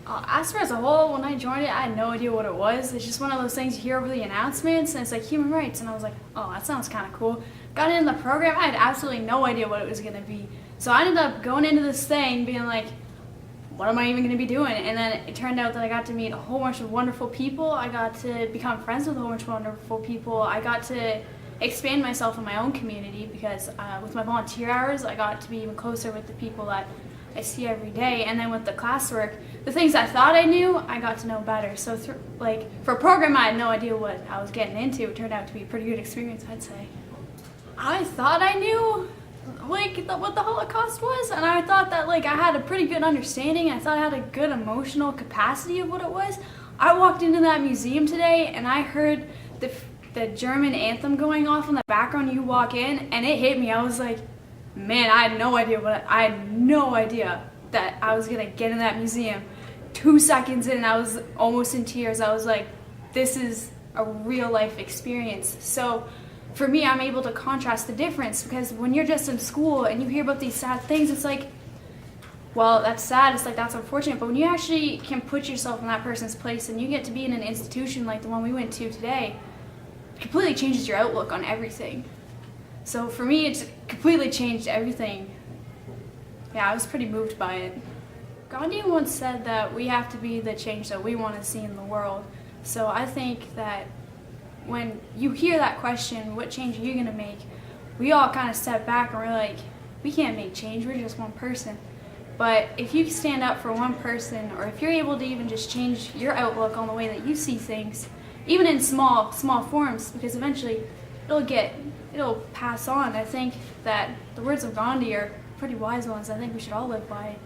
As a whole, when I joined it, I had no idea what it was. It's just one of those things you hear over the announcements, and it's like human rights. And I was like, oh, that sounds kind of cool. Got into the program, I had absolutely no idea what it was going to be. So I ended up going into this thing being like, what am I even going to be doing? And then it turned out that I got to meet a whole bunch of wonderful people. I got to become friends with a whole bunch of wonderful people. I got to expand myself in my own community because with my volunteer hours, I got to be even closer with the people that I see every day. And then with the classwork, the things I thought I knew, I got to know better. So for a program I had no idea what I was getting into, it turned out to be a pretty good experience, I'd say. I thought I knew what the Holocaust was, and I thought that I had a pretty good understanding. I thought I had a good emotional capacity of what it was. I walked into that museum today and I heard the German anthem going off in the background. You walk in and it hit me. I was like, man, I had no idea that I was gonna get in that museum. 2 seconds in, I was almost in tears. I was like, this is a real life experience. So for me, I'm able to contrast the difference, because when you're just in school and you hear about these sad things, it's like, well, that's sad, it's like, that's unfortunate, but when you actually can put yourself in that person's place and you get to be in an institution like the one we went to today, it completely changes your outlook on everything. So for me, it's completely changed everything. Yeah, I was pretty moved by it. Gandhi once said that we have to be the change that we want to see in the world. So I think that when you hear that question, what change are you going to make, we all kind of step back and we're like, we can't make change, we're just one person. But if you stand up for one person, or if you're able to even just change your outlook on the way that you see things, even in small forms, because eventually it'll pass on. I think that the words of Gandhi are pretty wise ones. I think we should all live by it.